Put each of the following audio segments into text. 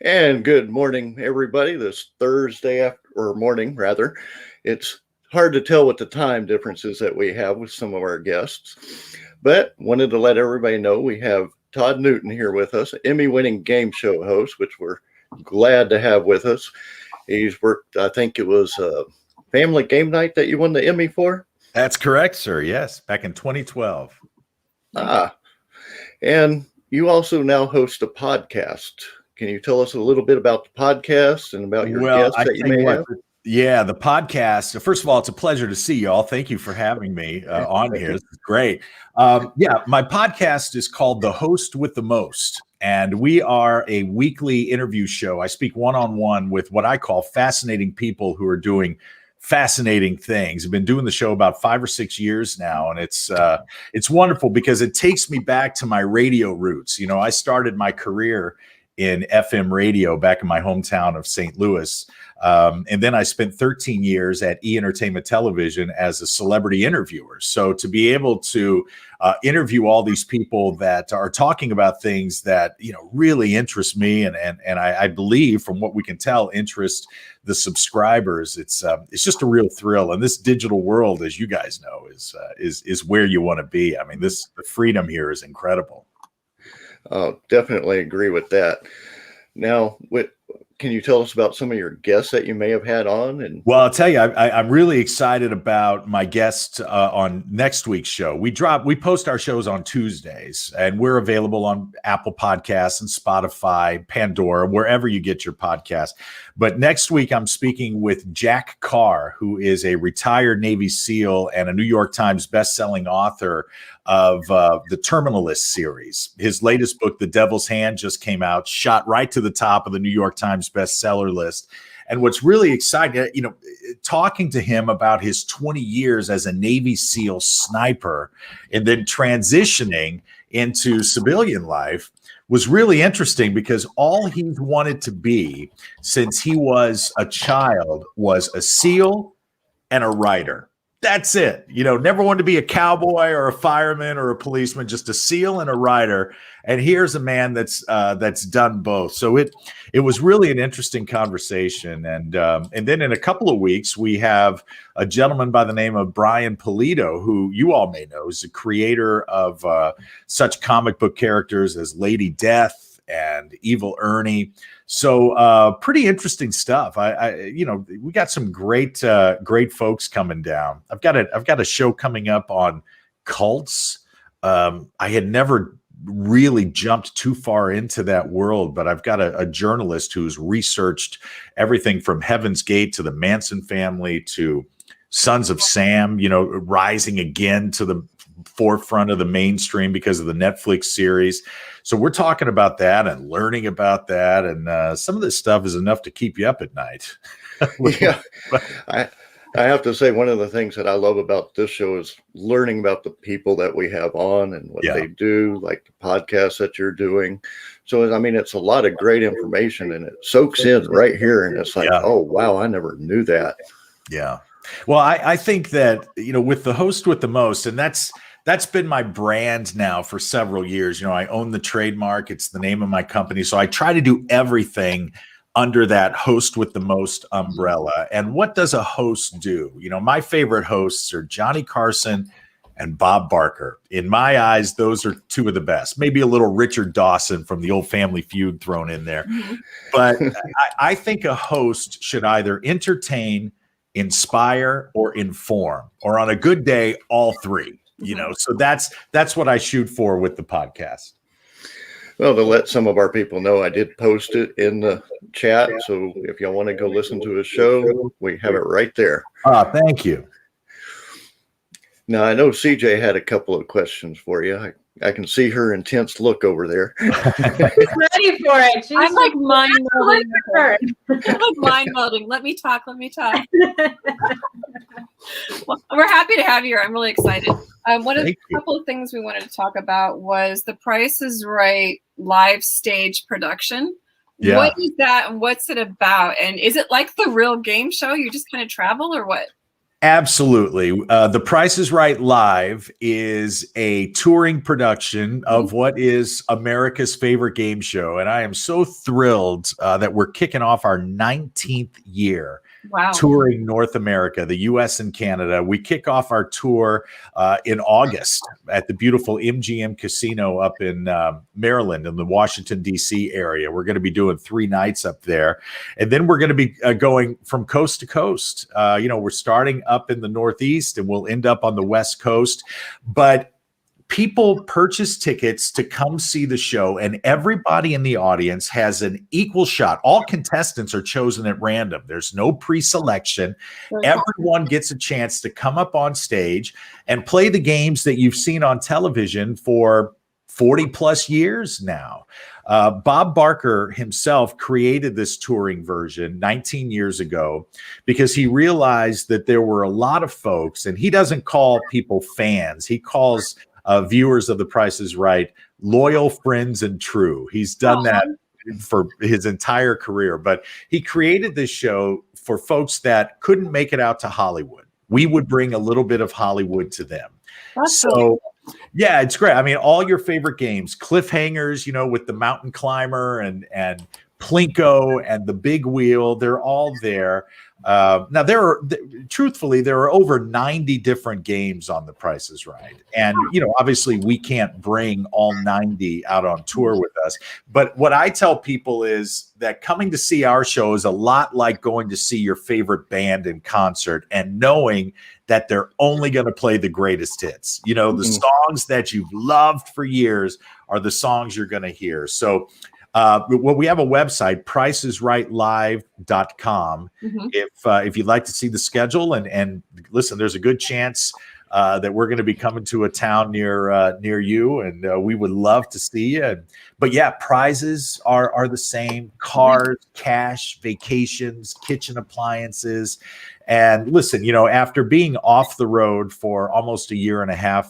And good morning, everybody. This Thursday or morning, rather. It's hard to tell what the time differences that we have with some of our guests, but wanted to let everybody know we have Todd Newton here with us, Emmy-winning game show host, which we're glad to have with us. He's worked, I think it was Family Game Night that you won the Emmy for. That's correct, sir. Yes, back in 2012. And you also now host a podcast. Can you tell us a little bit about the podcast and about your guests that you may have? Yeah, the podcast. First of all, it's a pleasure to see you all. Thank you for having me on here. This is great. My podcast is called The Host with the Most, and we are a weekly interview show. I speak one-on-one with what I call fascinating people who are doing fascinating things. I've been doing the show about 5 or 6 years now, and it's wonderful because it takes me back to my radio roots. You know, I started my career in FM radio back in my hometown of St. Louis. And then I spent 13 years at E! Entertainment Television as a celebrity interviewer. So to be able to interview all these people that are talking about things that, you know, really interest me and I believe from what we can tell interest the subscribers, it's just a real thrill. And this digital world, as you guys know, is where you want to be. I mean, the freedom here is incredible. Definitely agree with that. Now, can you tell us about some of your guests that you may have had on? Well, I'll tell you, I'm really excited about my guest on next week's show. We post our shows on Tuesdays, and we're available on Apple Podcasts and Spotify, Pandora, wherever you get your podcast. But next week, I'm speaking with Jack Carr, who is a retired Navy SEAL and a New York Times bestselling author of the Terminalist series. His latest book, The Devil's Hand, just came out, shot right to the top of the New York Times bestseller list. And what's really exciting, you know, talking to him about his 20 years as a Navy SEAL sniper and then transitioning into civilian life was really interesting because all he's wanted to be since he was a child was a SEAL and a writer. That's it. You know, never wanted to be a cowboy or a fireman or a policeman, just a SEAL and a writer. And here's a man that's done both. So it was really an interesting conversation. And then in a couple of weeks, we have a gentleman by the name of Brian Pulido, who you all may know is the creator of such comic book characters as Lady Death and Evil Ernie. So pretty interesting stuff. We got some great folks coming down. I've got a show coming up on cults. I had never really jumped too far into that world, but I've got a journalist who's researched everything from Heaven's Gate to the Manson family to Sons of Sam, you know, rising again to the forefront of the mainstream because of the Netflix series. So we're talking about that and learning about that. And some of this stuff is enough to keep you up at night. Yeah. I have to say, one of the things that I love about this show is learning about the people that we have on and what they do, like the podcast that you're doing. So, I mean, it's a lot of great information and it soaks in right here. And it's like, oh, wow, I never knew that. Yeah. Well, I think that, you know, with the Host with the Most, and that's been my brand now for several years. You know, I own the trademark. It's the name of my company. So I try to do everything under that Host with the Most umbrella. And what does a host do? You know, my favorite hosts are Johnny Carson and Bob Barker. In my eyes, those are two of the best. Maybe a little Richard Dawson from the old Family Feud thrown in there. But I think a host should either entertain, inspire, or inform, or on a good day, all three. You know, so that's what I shoot for with the podcast. Well, to let some of our people know, I did post it in the chat. So if y'all want to go listen to a show, we have it right there. Thank you. Now, I know CJ had a couple of questions for you. I can see her intense look over there. She's ready for it. I'm like mind-melding. I'm like mind-melding. Let me talk. Well, we're happy to have you here. I'm really excited. One of the couple of things we wanted to talk about was the Price is Right live stage production. Yeah. What is that and what's it about? And is it like the real game show? You just kind of travel or what? Absolutely. The Price is Right Live is a touring production of what is America's favorite game show. And I am so thrilled that we're kicking off our 19th year. Wow. Touring North America, the US and Canada. We kick off our tour in August at the beautiful MGM Casino up in Maryland in the Washington, D.C. area. We're going to be doing 3 nights up there. And then we're going to be going from coast to coast. We're starting up in the Northeast and we'll end up on the West Coast. But people purchase tickets to come see the show, and everybody in the audience has an equal shot. All contestants are chosen at random. There's no pre-selection. Everyone gets a chance to come up on stage and play the games that you've seen on television for 40 plus years now. Bob Barker himself created this touring version 19 years ago because he realized that there were a lot of folks, and he doesn't call people fans. He calls viewers of The Price is Right loyal friends and true. He's done that for his entire career, but he created this show for folks that couldn't make it out to Hollywood. We would bring a little bit of Hollywood to them. So yeah, it's great. I mean, all your favorite games, cliffhangers, with the mountain climber and Plinko and the big wheel, they're all there. Now truthfully, there are over 90 different games on The Price is Right. And, obviously we can't bring all 90 out on tour with us. But what I tell people is that coming to see our show is a lot like going to see your favorite band in concert and knowing that they're only going to play the greatest hits. The songs that you've loved for years are the songs you're going to hear. So we have a website, pricesrightlive.com. If you'd like to see the schedule and listen, there's a good chance that we're going to be coming to a town near you, and we would love to see you. But yeah, prizes are the same: cars, cash, vacations, kitchen appliances. And listen, after being off the road for almost 1.5 years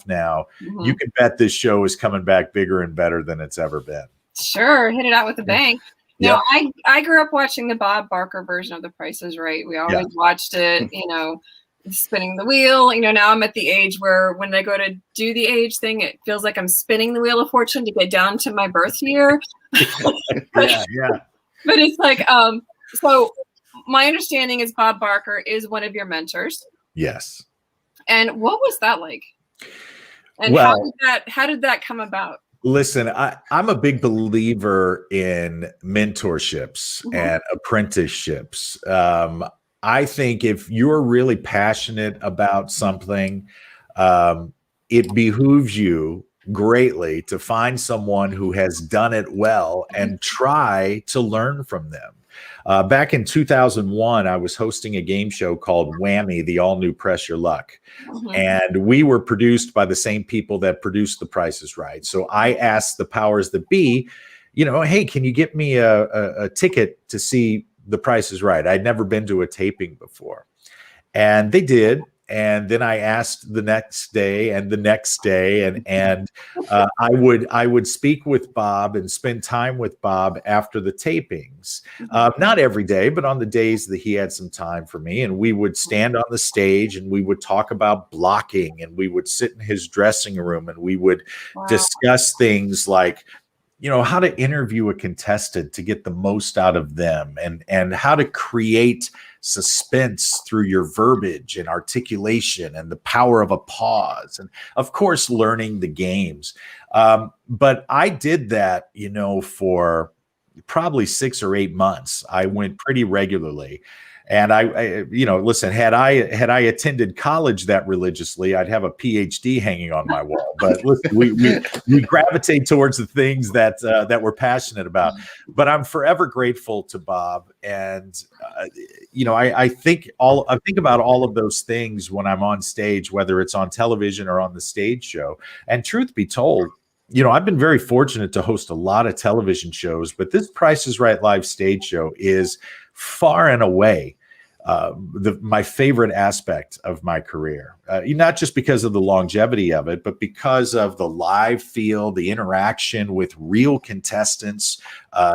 now, you can bet this show is coming back bigger and better than it's ever been. Sure, hit it out with the bang. Now, I grew up watching the Bob Barker version of The Price is Right. We always watched it, spinning the wheel. Now I'm at the age where when I go to do the age thing, it feels like I'm spinning the wheel of fortune to get down to my birth year. Yeah. But it's like, so my understanding is Bob Barker is one of your mentors. Yes. And what was that like? And how did that come about? Listen, I'm a big believer in mentorships and apprenticeships. I think if you're really passionate about something, it behooves you greatly to find someone who has done it well and try to learn from them. Back in 2001, I was hosting a game show called Whammy, the all-new Press Your Luck. And we were produced by the same people that produced The Price is Right. So I asked the powers that be, hey, can you get me a ticket to see The Price is Right? I'd never been to a taping before. And they did. And then I asked the next day and the next day, and I would speak with Bob and spend time with Bob after the tapings. Not every day, but on the days that he had some time for me. And we would stand on the stage and we would talk about blocking, and we would sit in his dressing room and we would discuss things like, how to interview a contestant to get the most out of them, and how to create suspense through your verbiage and articulation and the power of a pause, and of course learning the games. But I did that, for probably 6 or 8 months. I went pretty regularly. And I listen, had I attended college that religiously, I'd have a PhD hanging on my wall. But listen, we gravitate towards the things that we're passionate about. But I'm forever grateful to Bob, and I think about all of those things when I'm on stage, whether it's on television or on the stage show. And truth be told, I've been very fortunate to host a lot of television shows, but this Price is Right live stage show is far and away my favorite aspect of my career, not just because of the longevity of it, but because of the live feel, the interaction with real contestants,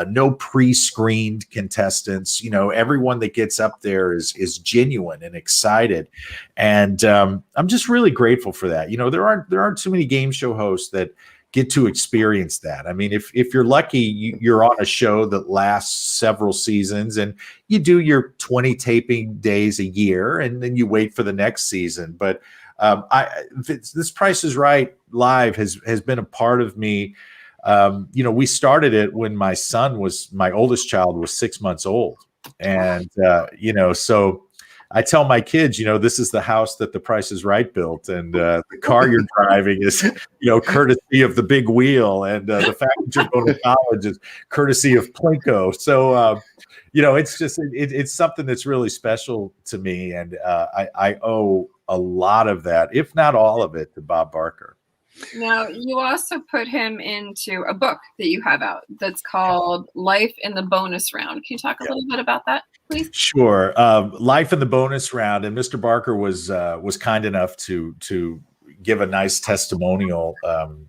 no pre-screened contestants. Everyone that gets up there is genuine and excited, and I'm just really grateful for that. There aren't too many game show hosts that get to experience that. I mean, if you're lucky, you're on a show that lasts several seasons and you do your 20 taping days a year and then you wait for the next season. But this Price is Right live has been a part of me. We started it when my oldest child was 6 months old. And, so I tell my kids, this is the house that the Price is Right built, and the car you're driving is, courtesy of the big wheel, and the fact that you're going to college is courtesy of Plinko. So, it's just it's something that's really special to me, and I owe a lot of that, if not all of it, to Bob Barker. Now, you also put him into a book that you have out that's called Life in the Bonus Round. Can you talk a little bit about that, please? Sure. Life in the Bonus Round. And Mr. Barker was kind enough to give a nice testimonial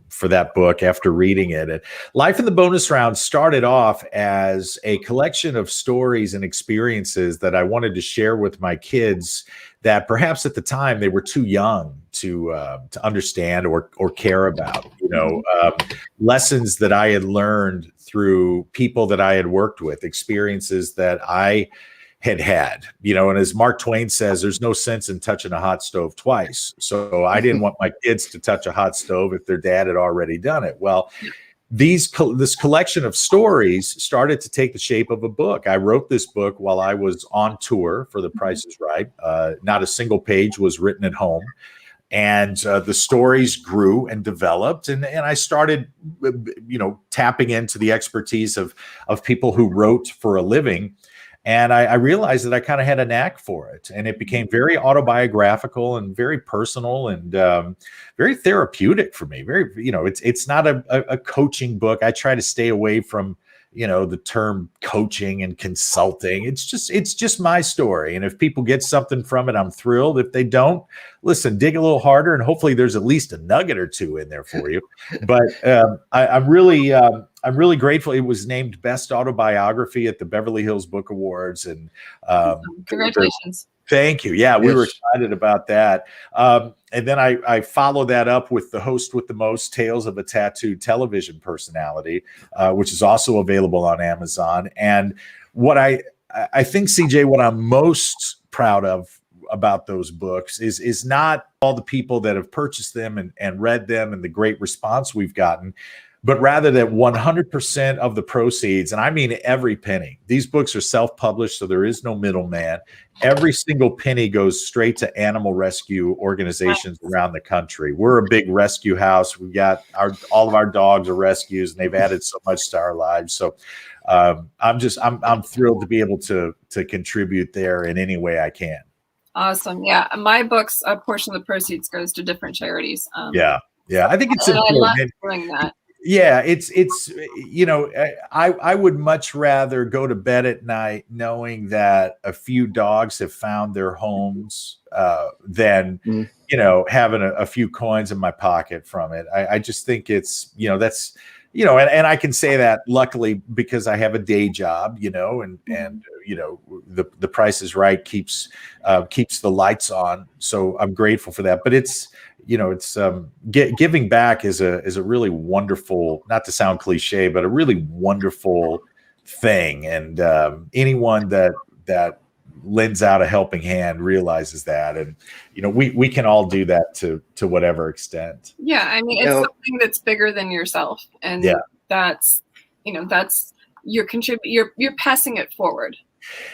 for that book after reading it. And Life in the Bonus Round started off as a collection of stories and experiences that I wanted to share with my kids that perhaps at the time they were too young to understand or care about. Lessons that I had learned through people that I had worked with, experiences that I had, and as Mark Twain says, there's no sense in touching a hot stove twice. So I didn't want my kids to touch a hot stove if their dad had already done it. Well, this collection of stories started to take the shape of a book. I wrote this book while I was on tour for The Price is Right. Not a single page was written at home. And the stories grew and developed, and I started, tapping into the expertise of people who wrote for a living. And I realized that I kind of had a knack for it, and it became very autobiographical and very personal and very therapeutic for me. Very, it's not a coaching book. I try to stay away from, the term coaching and consulting. It's just my story. And if people get something from it, I'm thrilled. If they don't, listen, dig a little harder, and hopefully there's at least a nugget or two in there for you. But I'm really grateful. It was named Best Autobiography at the Beverly Hills Book Awards. And congratulations. Thank you. Yeah, we were excited about that. And then I followed that up with The Host with the Most, Tales of a Tattooed Television Personality, which is also available on Amazon. And what I think, CJ, what I'm most proud of about those books is not all the people that have purchased them and read them and the great response we've gotten, but rather that 100% of the proceeds, and I mean every penny, these books are self-published, so there is no middleman. Every single penny goes straight to animal rescue organizations around the country. We're a big rescue house. We've got all of our dogs are rescues, and they've added so much to our lives. So I'm thrilled to be able to contribute there in any way I can. Awesome. Yeah. My books, a portion of the proceeds goes to different charities. Yeah. I think it's important. I love doing that. Yeah, it's I would much rather go to bed at night knowing that a few dogs have found their homes than having a few coins in my pocket from it. I just think it's that's and I can say that luckily because I have a day job, and the Price is Right keeps the lights on, so I'm grateful for that. But it's giving back is a really wonderful, not to sound cliche, but a really wonderful thing. And anyone that lends out a helping hand realizes that. And, we can all do that to whatever extent. Yeah. I mean, it's something that's bigger than yourself. And that's you're passing it forward.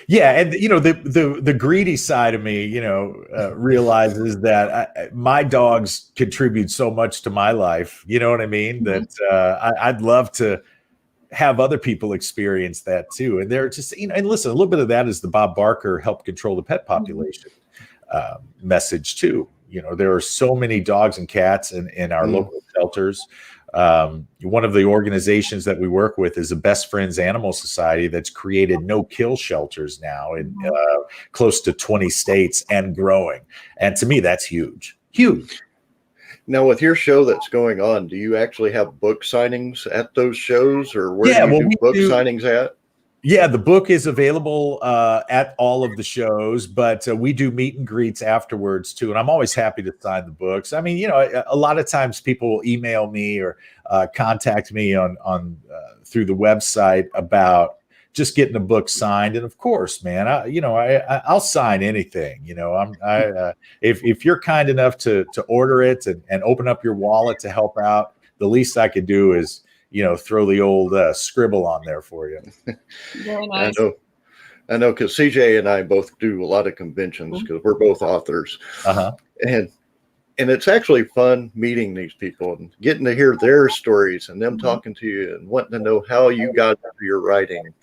Yeah, and the greedy side of me, realizes that my dogs contribute so much to my life. You know what I mean? Mm-hmm. That I'd love to have other people experience that too. And they're just, and listen, a little bit of that is the Bob Barker help control the pet population message too. There are so many dogs and cats in our local shelters. One of the organizations that we work with is the Best Friends Animal Society that's created no-kill shelters now in close to 20 states and growing. And to me, that's huge. Huge. Now, with your show that's going on, do you actually have book signings at those shows, or where do you do book signings at? Yeah, the book is available at all of the shows, but we do meet and greets afterwards too. And I'm always happy to sign the books. I mean, a lot of times people will email me or contact me on through the website about just getting a book signed. And of course, man, I'll sign anything. If you're kind enough to order it and open up your wallet to help out, the least I could do is throw the old scribble on there for you. Very nice. I know, because CJ and I both do a lot of conventions because we're both authors, and it's actually fun meeting these people and getting to hear their stories and them talking to you and wanting to know how you got into your writing.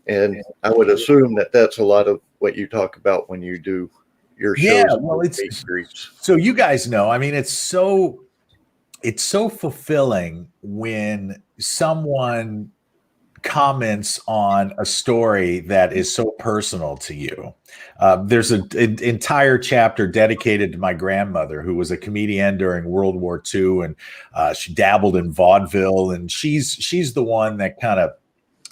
And I would assume that that's a lot of what you talk about when you do your shows. Yeah, well, so you guys know. I mean, it's so fulfilling when someone comments on a story that is so personal to you. There's an entire chapter dedicated to my grandmother, who was a comedian during World War II, and she dabbled in vaudeville, and she's the one that kind of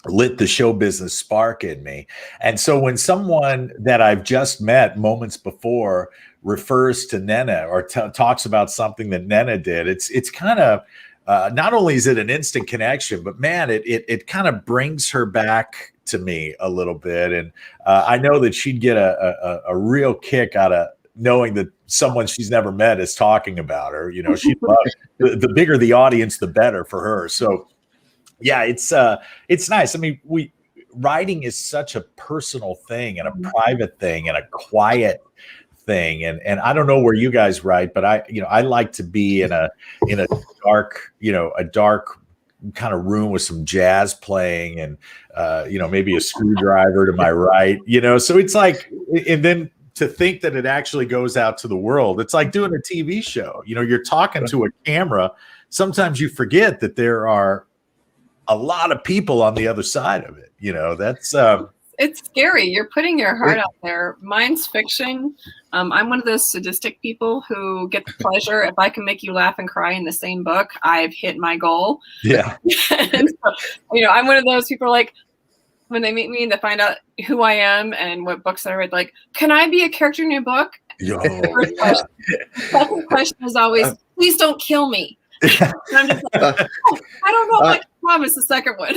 lit the show business spark in me. And so when someone that I've just met moments before refers to Nena or talks about something that Nena did, it's kind of not only is it an instant connection, but man, it kind of brings her back to me a little bit. And I know that she'd get a real kick out of knowing that someone she's never met is talking about her. She'd love the bigger the audience, the better for her. So yeah, it's nice. I mean, writing is such a personal thing and a private thing and a quiet thing. And I don't know where you guys write, but I like to be in a dark, a dark kind of room with some jazz playing and maybe a screwdriver to my right, so it's like, and then to think that it actually goes out to the world, it's like doing a TV show. You're talking to a camera. Sometimes you forget that there are a lot of people on the other side of it. That's it's scary. You're putting your heart out there. Mine's fiction. I'm one of those sadistic people who get the pleasure. If I can make you laugh and cry in the same book, I've hit my goal. Yeah. And so, I'm one of those people, like, when they meet me and they find out who I am and what books I read, like, can I be a character in your book? Yo, Second question is always, please don't kill me. And I'm just like, I don't know if I can promise the second one.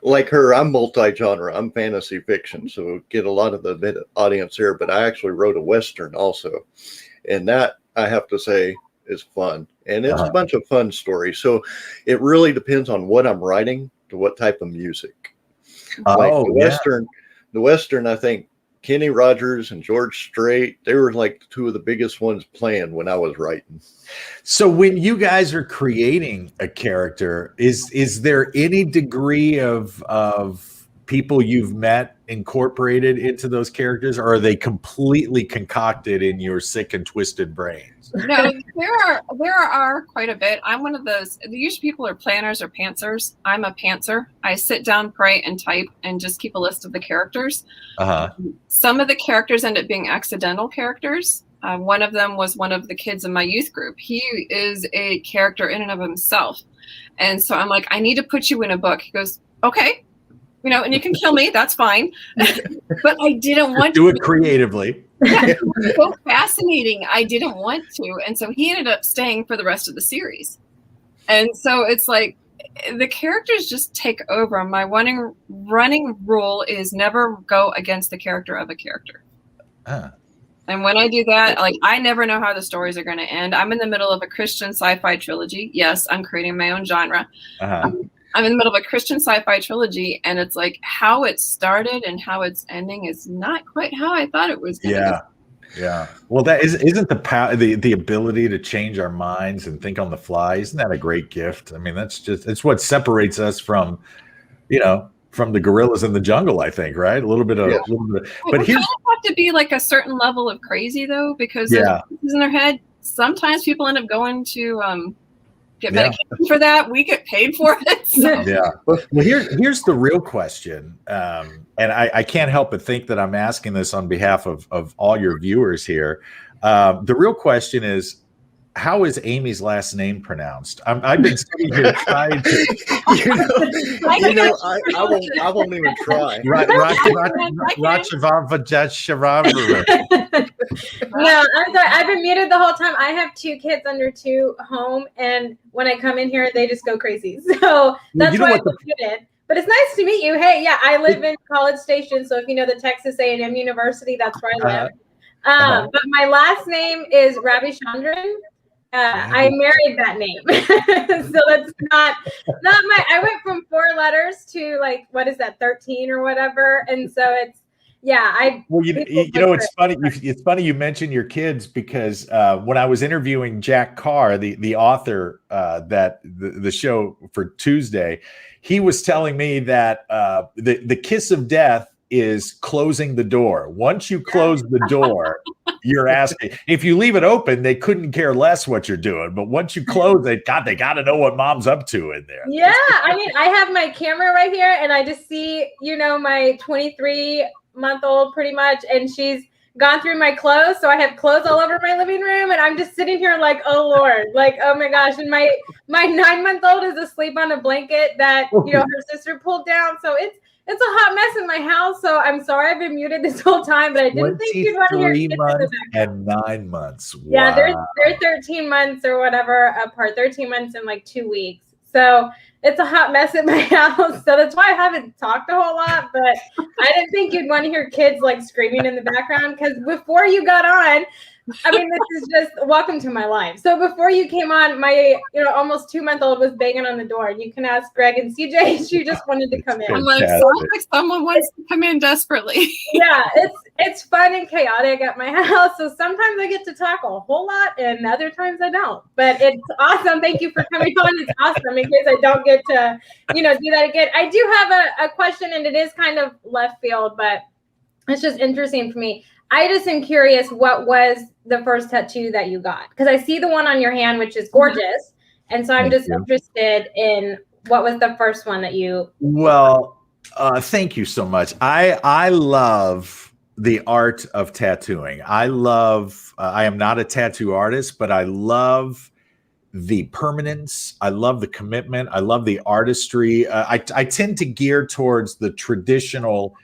Like her, I'm multi-genre. I'm fantasy fiction, so get a lot of the audience here. But I actually wrote a Western also, and that, I have to say, is fun. And it's a bunch of fun stories. So it really depends on what I'm writing to what type of music. Like the Western, I think Kenny Rogers and George Strait, they were like two of the biggest ones playing when I was writing. So when you guys are creating a character, is there any degree of people you've met incorporated into those characters, or are they completely concocted in your sick and twisted brains? No, there are quite a bit. I'm one of those. Usually people are planners or pantsers. I'm a pantser. I sit down, pray, and type, and just keep a list of the characters. Some of the characters end up being accidental characters. One of them was one of the kids in my youth group. He is a character in and of himself. And so I'm like, I need to put you in a book. He goes, okay. And you can kill me. That's fine. But I didn't want to. Do it creatively. Yeah, it was so fascinating. I didn't want to. And so he ended up staying for the rest of the series. And so it's like the characters just take over. My running rule is never go against the character of a character. And when I do that, like, I never know how the stories are going to end. I'm in the middle of a Christian sci-fi trilogy. Yes, I'm creating my own genre. I'm in the middle of a Christian sci-fi trilogy, and it's like how it started and how it's ending is not quite how I thought it was going to be. Yeah. Well, that isn't the power, the ability to change our minds and think on the fly. Isn't that a great gift? I mean, it's what separates us from the gorillas in the jungle, I think, right? A little bit. But here's have to be like a certain level of crazy though, because there's pieces in their head. Sometimes people end up going to get medication for that. We get paid for it. So. Yeah. Well, here's the real question. And I can't help but think that I'm asking this on behalf of all your viewers here. The real question is, how is Amy's last name pronounced? I've been sitting here trying to. I won't even try. No, I'm sorry. I've been muted the whole time. I have 2 kids under 2 home, and when I come in here, they just go crazy. So that's why I'm muted. But it's nice to meet you. Hey, yeah, I live in College Station, so if you know the Texas A&M University, that's where I live. But my last name is Ravichandran. I married that name, so that's not my. I went from 4 letters to like, what is that, 13 or whatever, and so it's Well, it's funny. It's funny you mention your kids, because when I was interviewing Jack Carr, the author that the show for Tuesday, he was telling me that the kiss of death is closing the door. Once you close the door, you're asking. If you leave it open, they couldn't care less what you're doing. But once you close, they got to know what mom's up to in there. Yeah, I mean, I have my camera right here, and I just see, my 23-month-old pretty much, and she's gone through my clothes. So I have clothes all over my living room, and I'm just sitting here like, oh Lord, like, oh my gosh. And my 9-month-old is asleep on a blanket that, her sister pulled down. So it's a hot mess in my house. So I'm sorry I've been muted this whole time, but I didn't think you'd want to hear kids months and 9 months. Wow. Yeah, they're 13 months or whatever apart, 13 months and like 2 weeks. So it's a hot mess at my house. So that's why I haven't talked a whole lot, but I didn't think you'd want to hear kids like screaming in the background, because before you got on, I mean, this is just welcome to my life. So before you came on, my almost 2-month-old was banging on the door. You can ask Greg and CJ. She just wanted to come in. I'm like, sounds like someone wants to come in desperately. Yeah, it's fun and chaotic at my house. So sometimes I get to talk a whole lot, and other times I don't. But it's awesome. Thank you for coming on. It's awesome in case I don't get to, do that again. I do have a question, and it is kind of left field, but it's just interesting for me. I just am curious, what was the first tattoo that you got? Because I see the one on your hand, which is gorgeous. And so I'm just interested in what was the first one that you... Well, thank you so much. I love the art of tattooing. I am not a tattoo artist, but I love the permanence. I love the commitment. I love the artistry. I tend to gear towards the traditional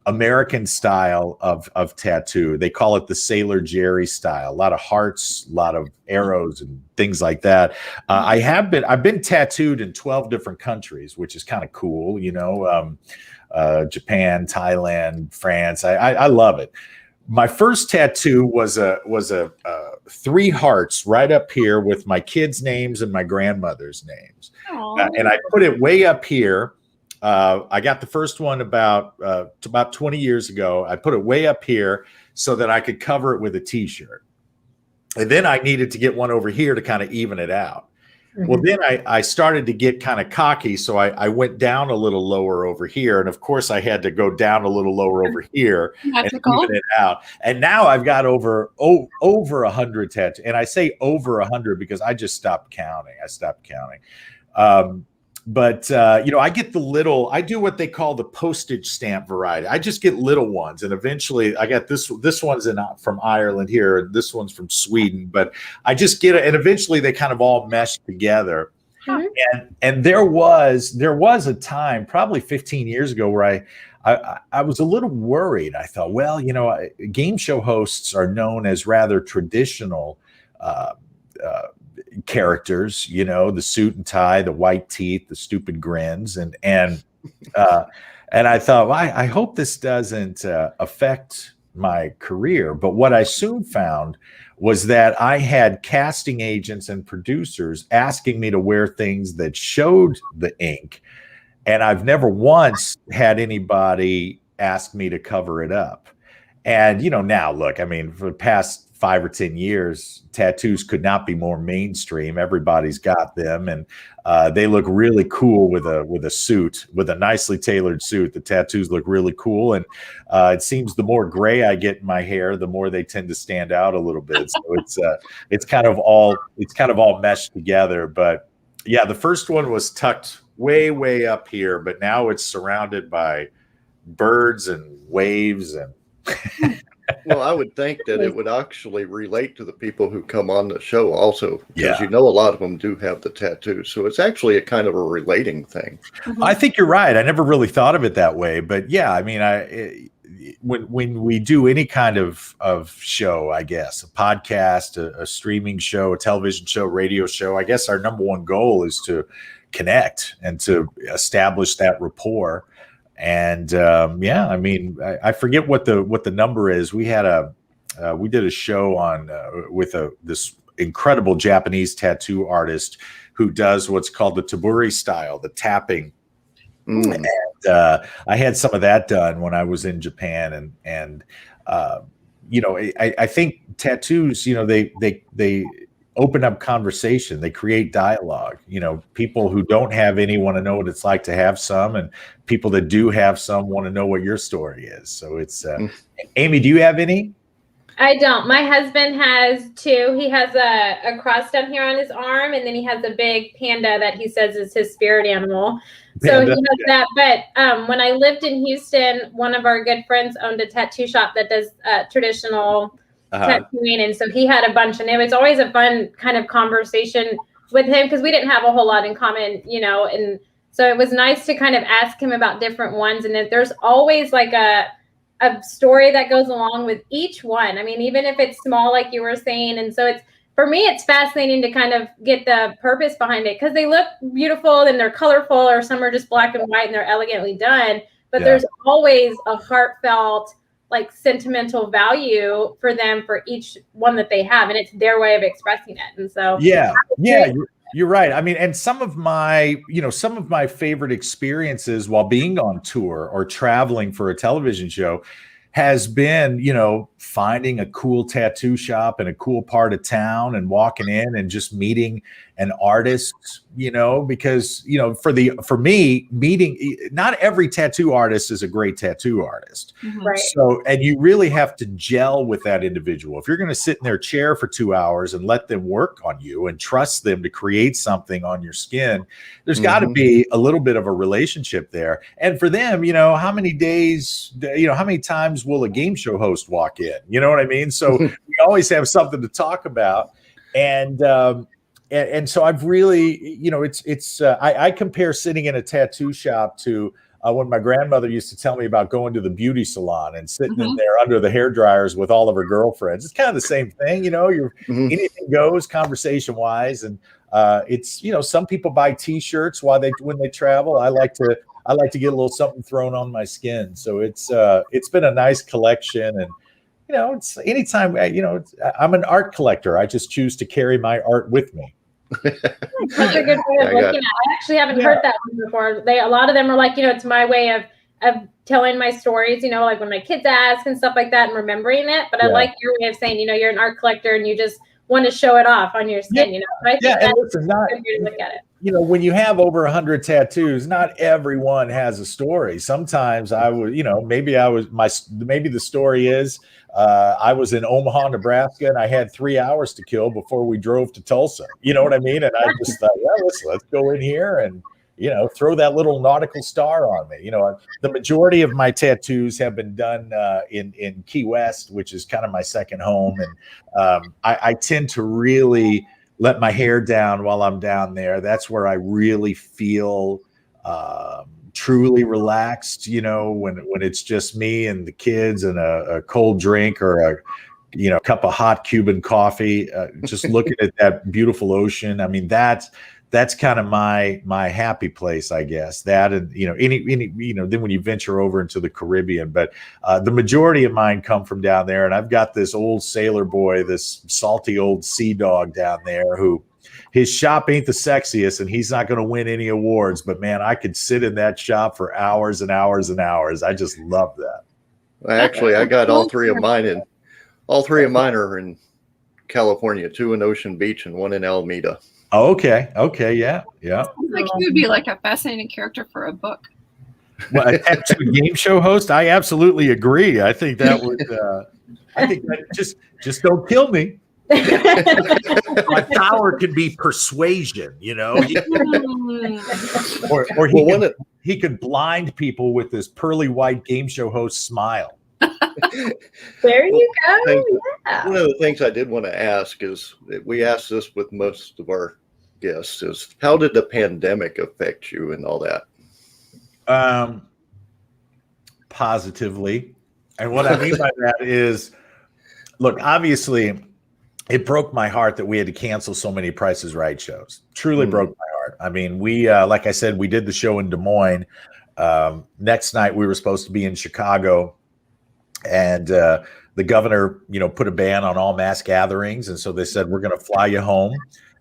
American style of tattoo. They call it the Sailor Jerry style. A lot of hearts, a lot of arrows and things like that. I've been tattooed in 12 different countries, which is kind of cool. Japan, Thailand, France. I love it. My first tattoo was a 3 hearts right up here with my kids' names and my grandmother's names. And I put it way up here. I got the first one about 20 years ago. I put it way up here so that I could cover it with a t-shirt. And then I needed to get one over here to kind of even it out. Mm-hmm. Well, then I started to get kind of cocky. So I went down a little lower over here. And of course I had to go down a little lower over here and even it out. And now I've got over 100 tattoos. And I say over 100 because I just stopped counting. But I get the little, I do what they call the postage stamp variety. I just get little ones. And eventually I got this one's from Ireland here. And this one's from Sweden, but I just get it. And eventually they kind of all mesh together. Mm-hmm. And there was a time probably 15 years ago where I was a little worried. I thought, well, game show hosts are known as rather traditional, characters, the suit and tie, the white teeth, the stupid grins, and I thought, well, I hope this doesn't affect my career. But what I soon found was that I had casting agents and producers asking me to wear things that showed the ink, and I've never once had anybody ask me to cover it up. And now, look, I mean, for the past 5 or 10 years, tattoos could not be more mainstream. Everybody's got them, and they look really cool with a suit, with a nicely tailored suit. The tattoos look really cool, and it seems the more gray I get in my hair, the more they tend to stand out a little bit. So it's kind of all meshed together. But yeah, the first one was tucked way up here, but now it's surrounded by birds and waves and. Well, I would think that it would actually relate to the people who come on the show also, because Yeah. a lot of them do have the tattoos. So it's actually a kind of a relating thing. I think you're right. I never really thought of it that way, but yeah, I mean, when we do any kind of show, I guess a podcast, a streaming show, a television show, radio show, I guess our number one goal is to connect and to establish that rapport. And yeah, I mean, I forget what the number is. We did a show on with this incredible Japanese tattoo artist who does what's called the taburi style, the tapping. And I had some of that done when I was in Japan, and I think tattoos, they open up conversation, they create dialogue. People who don't have any want to know what it's like to have some, and people that do have some want to know what your story is. So it's Amy, do you have any? I don't. My husband has 2. He has a cross down here on his arm, and then he has a big panda that he says is his spirit animal. So he has that. But when I lived in Houston, one of our good friends owned a tattoo shop that does traditional tattooing, and so he had a bunch, and it was always a fun kind of conversation with him because we didn't have a whole lot in common, and so it was nice to kind of ask him about different ones, and there's always like a story that goes along with each one. I mean, even if it's small, like you were saying, and so for me, it's fascinating to kind of get the purpose behind it because they look beautiful and they're colorful, or some are just black and white and they're elegantly done, but there's always a heartfelt, like, sentimental value for them for each one that they have, and it's their way of expressing it. And so you're right. I mean, and some of my favorite experiences while being on tour or traveling for a television show has been, finding a cool tattoo shop in a cool part of town and walking in and just meeting an artist, because, for me, not every tattoo artist is a great tattoo artist. Right. So, and you really have to gel with that individual. If you're going to sit in their chair for 2 hours and let them work on you and trust them to create something on your skin, there's got to be a little bit of a relationship there. And for them, how many times will a game show host walk in? You know what I mean? So we always have something to talk about. And so I've really, I compare sitting in a tattoo shop to when my grandmother used to tell me about going to the beauty salon and sitting in there under the hair dryers with all of her girlfriends. It's kind of the same thing, anything goes conversation wise. And it's, some people buy T-shirts when they travel. I like to get a little something thrown on my skin. So it's been a nice collection. And it's anytime, I'm an art collector. I just choose to carry my art with me. Such a good way of looking at it. I actually haven't heard that one before. A lot of them are like, it's my way of telling my stories, like when my kids ask and stuff like that and remembering it. But I like your way of saying, you're an art collector and you just want to show it off on your skin, So I think that's a good way to look at it. When you have over 100 tattoos, not everyone has a story. Sometimes I would, maybe the story is I was in Omaha, Nebraska, and I had 3 hours to kill before we drove to Tulsa. You know what I mean? And I just thought, let's go in here and, throw that little nautical star on me. The majority of my tattoos have been done in Key West, which is kind of my second home. And I tend to really let my hair down while I'm down there. That's where I really feel truly relaxed, when it's just me and the kids and a cold drink or a cup of hot Cuban coffee, just looking at that beautiful ocean. I mean, that's kind of my happy place, I guess. That and then when you venture over into the Caribbean, but the majority of mine come from down there. And I've got this old sailor boy, this salty old sea dog down there who his shop ain't the sexiest and he's not going to win any awards, but man, I could sit in that shop for hours and hours and hours. I just love that. Actually, I got all three of mine are in California, 2 in Ocean Beach and 1 in Alameda. Oh, okay. Yeah. Sounds like he would be like a fascinating character for a book. Well, a tattooed game show host, I absolutely agree. I think that would. I think that just don't kill me. My power can be persuasion, or he could blind people with this pearly white game show host smile. There you go. Yeah. One of the things I did want to ask is, we asked this with most of our guests, is how did the pandemic affect you and all that? Positively. And what I mean by that is, look, obviously it broke my heart that we had to cancel so many Price is Right shows. Truly broke my heart. I mean, we, like I said, we did the show in Des Moines. Next night we were supposed to be in Chicago, and the governor, put a ban on all mass gatherings. And so they said, we're going to fly you home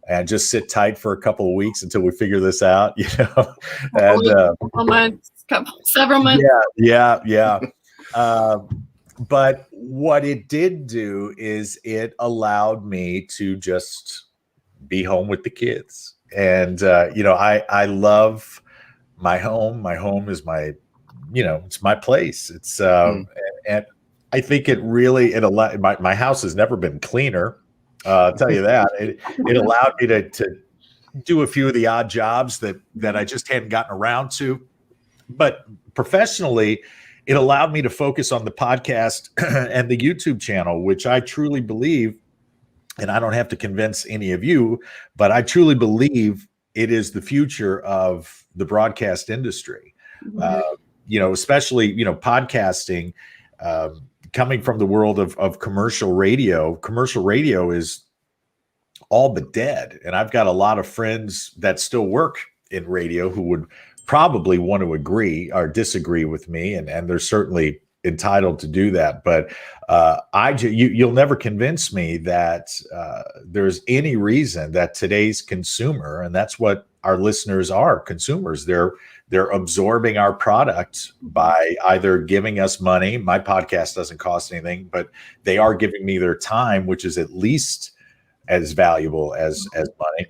and just sit tight for a couple of weeks until we figure this out, and several months. Yeah. But what it did do is it allowed me to just be home with the kids. And, I love my home. My home is it's my place. It's, and I think it allowed, my house has never been cleaner. I'll tell you that. It allowed me to do a few of the odd jobs that I just hadn't gotten around to. But professionally, it allowed me to focus on the podcast and the YouTube channel, which I truly believe, and I don't have to convince any of you, but I truly believe it is the future of the broadcast industry. Especially, podcasting, coming from the world of commercial radio. Commercial radio is all but dead. And I've got a lot of friends that still work in radio who would probably want to agree or disagree with me, and they're certainly entitled to do that. But you'll never convince me that there's any reason that today's consumer, and that's what our listeners are, consumers, they're absorbing our product by either giving us money. My podcast doesn't cost anything, but they are giving me their time, which is at least as valuable as money.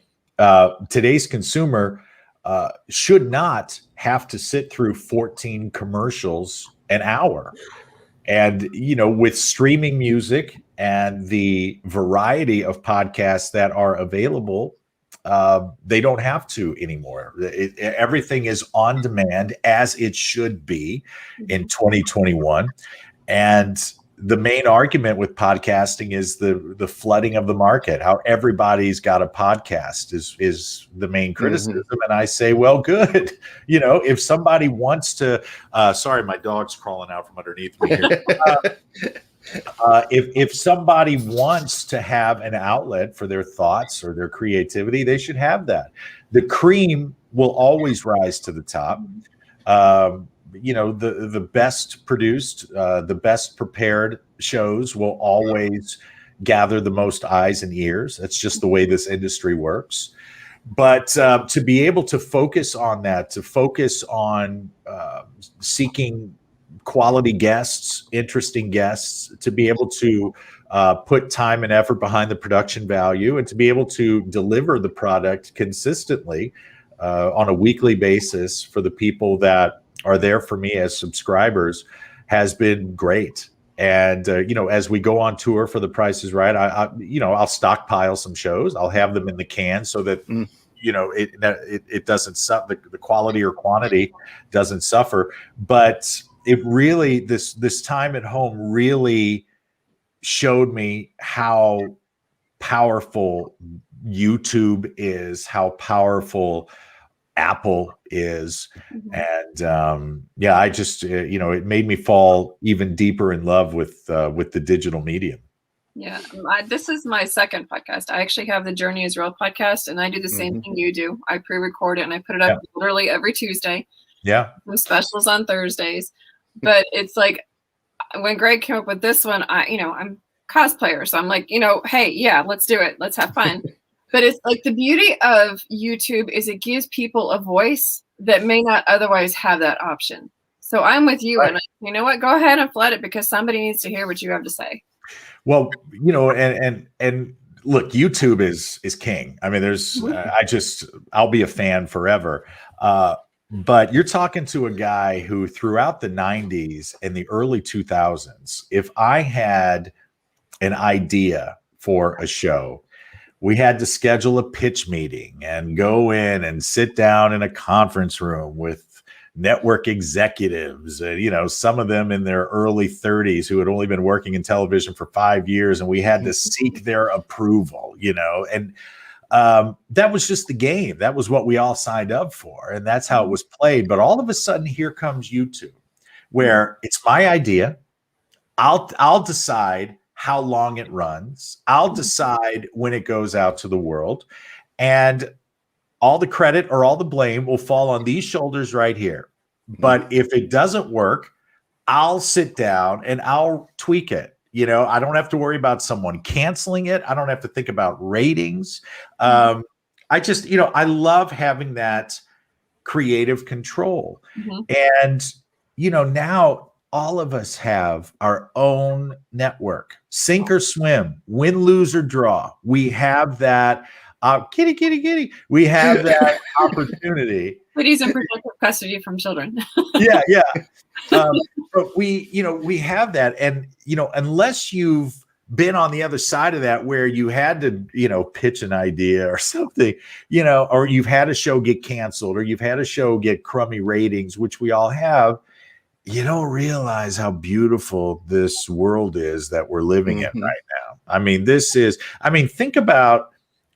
Today's consumer should not have to sit through 14 commercials an hour. And, with streaming music and the variety of podcasts that are available, they don't have to anymore. Everything is on demand, as it should be in 2021. And the main argument with podcasting is the flooding of the market. How everybody's got a podcast is the main criticism. And I say, well, good. If somebody wants to, sorry, my dog's crawling out from underneath me here. If somebody wants to have an outlet for their thoughts or their creativity, they should have that. The cream will always rise to the top. The best produced, the best prepared shows will always gather the most eyes and ears. That's just the way this industry works. But to be able to focus on that, to focus on seeking quality guests, interesting guests, to be able to put time and effort behind the production value, and to be able to deliver the product consistently on a weekly basis for the people that are there for me as subscribers has been great. And, as we go on tour for The Price is Right, I'll stockpile some shows. I'll have them in the can so that, it doesn't suffer, the quality or quantity doesn't suffer. But it really, this time at home really showed me how powerful YouTube is, how powerful Apple is. And I just, it made me fall even deeper in love with the digital medium. Yeah, this is my second podcast. I actually have the Journey is Real podcast, and I do the same thing you do. I pre-record it and I put it up literally every Tuesday. Yeah. Some specials on Thursdays. But it's like when Greg came up with this one, I'm cosplayer. So I'm like, hey, yeah, let's do it. Let's have fun. But it's like the beauty of YouTube is it gives people a voice that may not otherwise have that option. So I'm with you. Right. And you know what? Go ahead and flood it because somebody needs to hear what you have to say. Well, and look, YouTube is king. I mean, I'll be a fan forever. But you're talking to a guy who throughout the 90s and the early 2000s, if I had an idea for a show, we had to schedule a pitch meeting and go in and sit down in a conference room with network executives, some of them in their early 30s who had only been working in television for 5 years, and we had to seek their approval, and that was just the game. That was what we all signed up for, and that's how it was played. But all of a sudden, here comes YouTube, where it's my idea. I'll decide how long it runs. I'll decide when it goes out to the world, and all the credit or all the blame will fall on these shoulders right here. But if it doesn't work, I'll sit down and I'll tweak it. I don't have to worry about someone canceling it. I don't have to think about ratings. I love having that creative control. And, now all of us have our own network, sink or swim, win, lose, or draw. We have that. Kitty. We have that opportunity. But he's in protective custody from children. Yeah. But we have that. And, unless you've been on the other side of that, where you had to, pitch an idea or something, or you've had a show get canceled, or you've had a show get crummy ratings, which we all have, you don't realize how beautiful this world is that we're living in right now. I mean, think about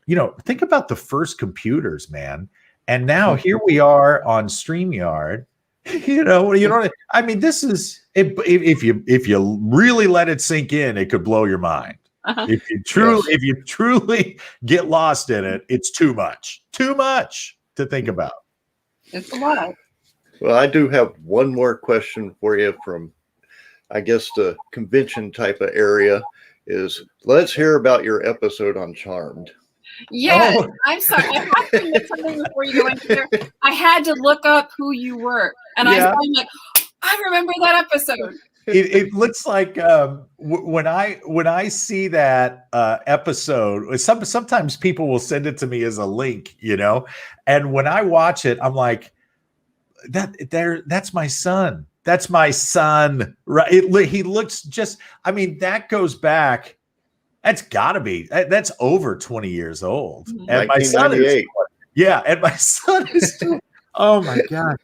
the first computers, man. And now here we are on StreamYard. I mean, this is if you really let it sink in, it could blow your mind. If you truly get lost in it, it's too much to think about. It's a lot. Well, I do have one more question for you from, I guess, the convention type of area. Let's hear about your episode on Charmed. Yes, I'm sorry. I have to admit something before you go into there. I had to look up who you were, and I'm like, I remember that episode. It looks like when I see that episode, sometimes people will send it to me as a link, and when I watch it, I'm like, that's my son. That's my son, right? He looks just. I mean, that goes back. That's over 20 years old. And my son is, and my son is still, oh my God.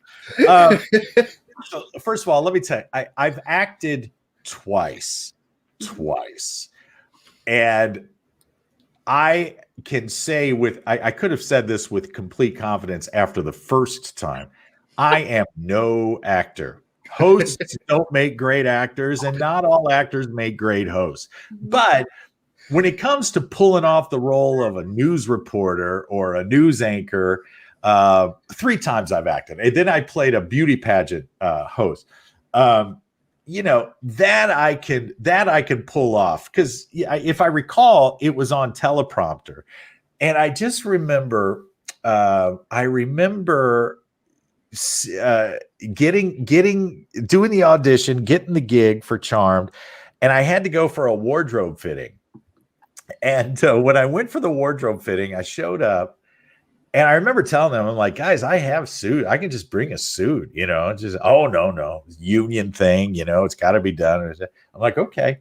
So first of all, let me tell you, I've acted twice. And I can say I could have said this with complete confidence after the first time. I am no actor. Hosts don't make great actors, and not all actors make great hosts. But when it comes to pulling off the role of a news reporter or a news anchor, 3 times I've acted. And then I played a beauty pageant host. That I can pull off, because if I recall, it was on teleprompter. And I just remember, doing the audition, getting the gig for Charmed, and I had to go for a wardrobe fitting. And when I went for the wardrobe fitting, I showed up, and I remember telling them, I'm like, guys, I have suit. I can just bring a suit, just, oh, no, union thing, it's got to be done. I'm like, okay.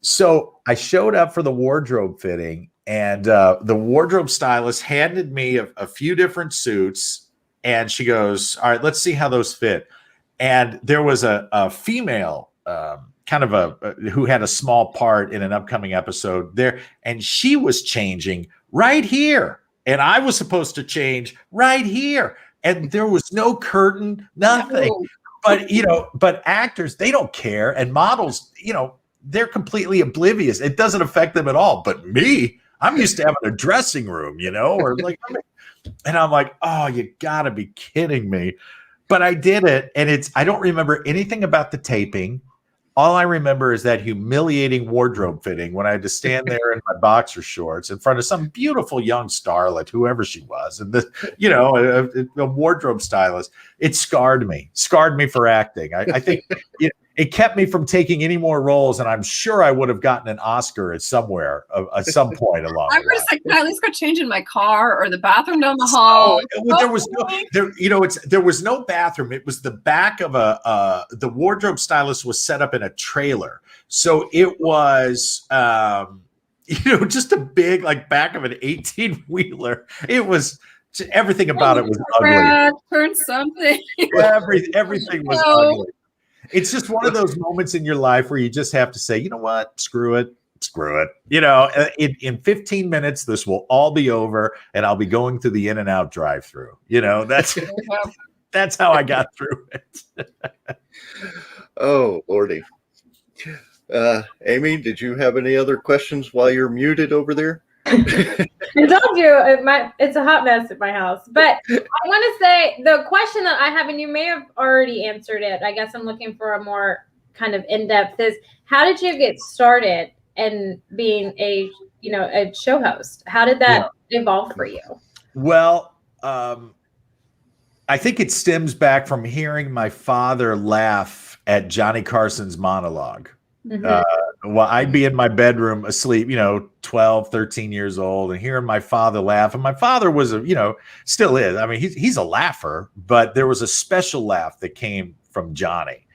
So I showed up for the wardrobe fitting, and the wardrobe stylist handed me a few different suits, and she goes, all right, let's see how those fit. And there was a female kind of who had a small part in an upcoming episode there, and she was changing right here, and I was supposed to change right here, and there was no curtain, nothing. No. But actors, they don't care, and models, they're completely oblivious. It doesn't affect them at all. But me, I'm used to having a dressing room, or like, and I'm like, oh, you gotta be kidding me. But I did it, and I don't remember anything about the taping. All I remember is that humiliating wardrobe fitting when I had to stand there in my boxer shorts in front of some beautiful young starlet, whoever she was, and a wardrobe stylist. It scarred me for acting. I think it kept me from taking any more roles, and I'm sure I would have gotten an Oscar at some point along. I would have said, "Can I at least go change in my car or the bathroom down the hall?" There was no bathroom. It was the back of the wardrobe stylist was set up in a trailer, so it was just a big back of an 18-wheeler. It was. Everything about it was ugly. Turn something. Everything was ugly. It's just one of those moments in your life where you just have to say, you know what, screw it. In 15 minutes, this will all be over, and I'll be going through the In-N-Out drive-through. That's how I got through it. Oh, Lordy. Amy, did you have any other questions while you're muted over there? I told you it's a hot mess at my house, but I want to say the question that I have, and you may have already answered it, I guess I'm looking for a more kind of in-depth, is how did you get started in being a show host? How did that evolve for you? Well, I think it stems back from hearing my father laugh at Johnny Carson's monologue. Mm-hmm. I'd be in my bedroom asleep, 12, 13 years old, and hearing my father laugh. And my father was still is. I mean, he's a laugher, but there was a special laugh that came from Johnny.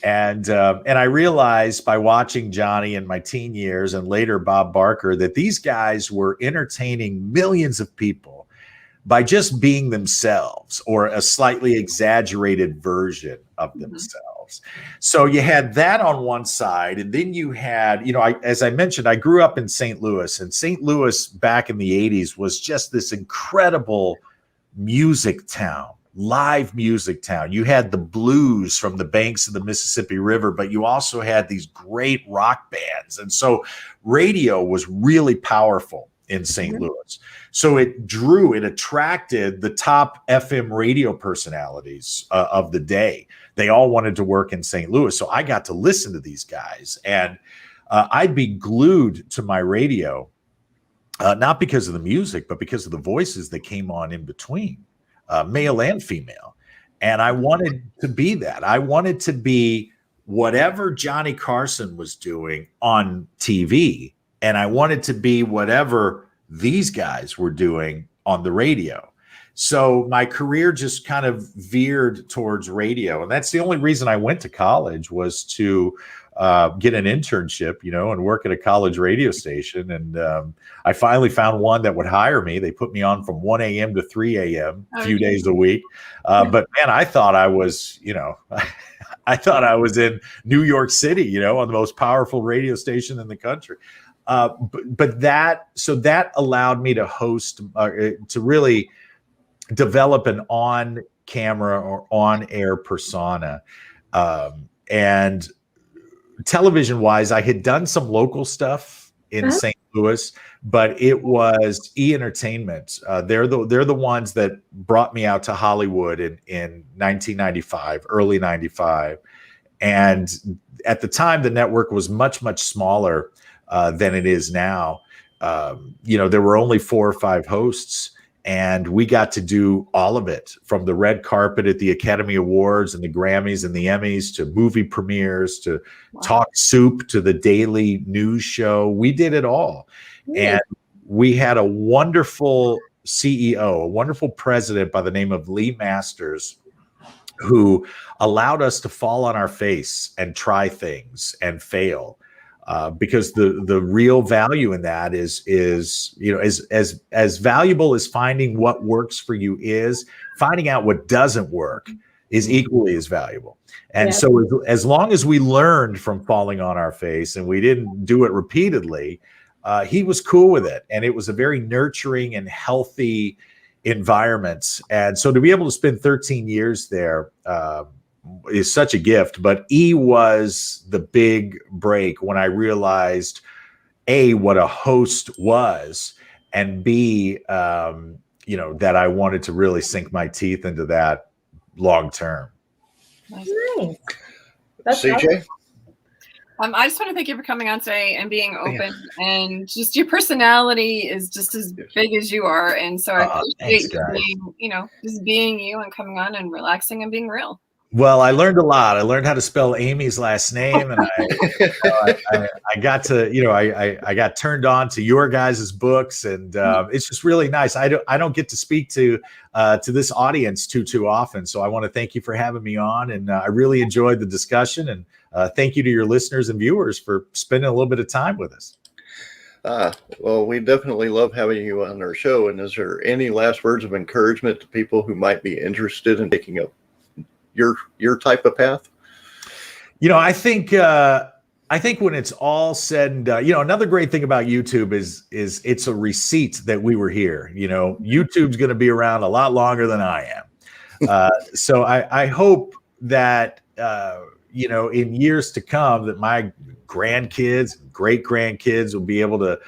And I realized by watching Johnny in my teen years and later Bob Barker that these guys were entertaining millions of people by just being themselves, or a slightly exaggerated version of themselves. So you had that on one side, and then you had, as I mentioned, I grew up in St. Louis, and St. Louis back in the 80s was just this incredible music town, live music town. You had the blues from the banks of the Mississippi River, but you also had these great rock bands. And so radio was really powerful in St. Louis. So it attracted the top FM radio personalities of the day. They all wanted to work in St. Louis. So I got to listen to these guys, and I'd be glued to my radio, not because of the music, but because of the voices that came on in between, male and female. And I wanted to be that. I wanted to be whatever Johnny Carson was doing on TV, and I wanted to be whatever these guys were doing on the radio. So my career just kind of veered towards radio. And that's the only reason I went to college, was to get an internship, and work at a college radio station. And I finally found one that would hire me. They put me on from 1 a.m. to 3 a.m. a few days a week. But man, I thought I was, I thought I was in New York City, on the most powerful radio station in the country. But that allowed me to host, to really develop an on-camera or on-air persona. And television-wise, I had done some local stuff in St. Louis, but it was E! Entertainment. They're the ones that brought me out to Hollywood in 1995, early 95. And at the time, the network was much, much smaller than it is now. There were only 4 or 5 hosts, and we got to do all of it, from the red carpet at the Academy Awards and the Grammys and the Emmys, to movie premieres, to Talk Soup, to the daily news show. We did it all. And we had a wonderful CEO, a wonderful president by the name of Lee Masters, who allowed us to fall on our face and try things and fail. Because the real value in that is as valuable as finding what works for you is, finding out what doesn't work is equally as valuable. And so as long as we learned from falling on our face and we didn't do it repeatedly, he was cool with it. And it was a very nurturing and healthy environment. And so to be able to spend 13 years there, is such a gift. But E! was the big break when I realized, A, what a host was, and B, that I wanted to really sink my teeth into that long term. Nice. That's CJ? awesome. I just want to thank you for coming on today and being open, and just your personality is just as big as you are. And so I appreciate you being, just being you and coming on and relaxing and being real. Well, I learned a lot. I learned how to spell Amy's last name, and I got to, I got turned on to your guys' books, and it's just really nice. I don't get to speak to this audience too often, so I want to thank you for having me on, and I really enjoyed the discussion, and thank you to your listeners and viewers for spending a little bit of time with us. Well, we definitely love having you on our show. And is there any last words of encouragement to people who might be interested in taking up your type of path? I think when it's all said and done, another great thing about YouTube is it's a receipt that we were here. YouTube's going to be around a lot longer than I am. So I hope that, in years to come, that my grandkids, great grandkids will be able to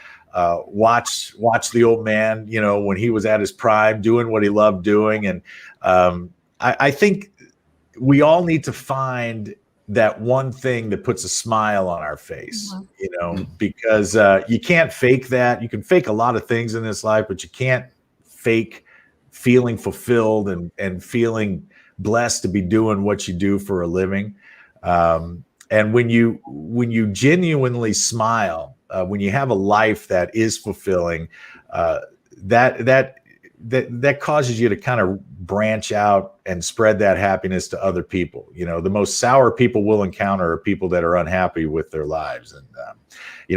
watch the old man, when he was at his prime, doing what he loved doing. And I think we all need to find that one thing that puts a smile on our face, because you can't fake that. You can fake a lot of things in this life, but you can't fake feeling fulfilled and feeling blessed to be doing what you do for a living. And when you genuinely smile, when you have a life that is fulfilling, that causes you to kind of branch out and spread that happiness to other people. The most sour people we'll encounter are people that are unhappy with their lives. And,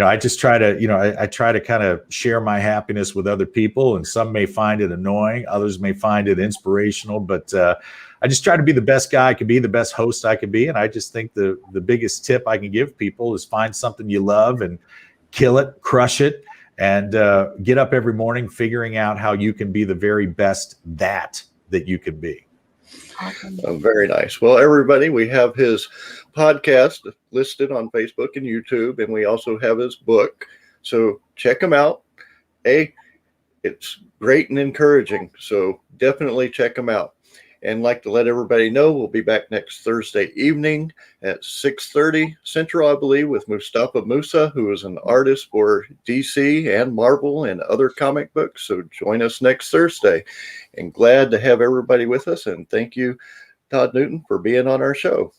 I just try to, I try to kind of share my happiness with other people, and some may find it annoying. Others may find it inspirational, but, I just try to be the best guy I can be, the best host I can be. And I just think the biggest tip I can give people is find something you love and kill it, crush it, and get up every morning figuring out how you can be the very best that you can be. Awesome. Very nice. Well, everybody, we have his podcast listed on Facebook and YouTube, and we also have his book. So check him out. It's great and encouraging. So definitely check him out. And like to let everybody know, we'll be back next Thursday evening at 6:30 Central, I believe, with Mustafa Musa, who is an artist for DC and Marvel and other comic books. So join us next Thursday. And glad to have everybody with us. And thank you, Todd Newton, for being on our show.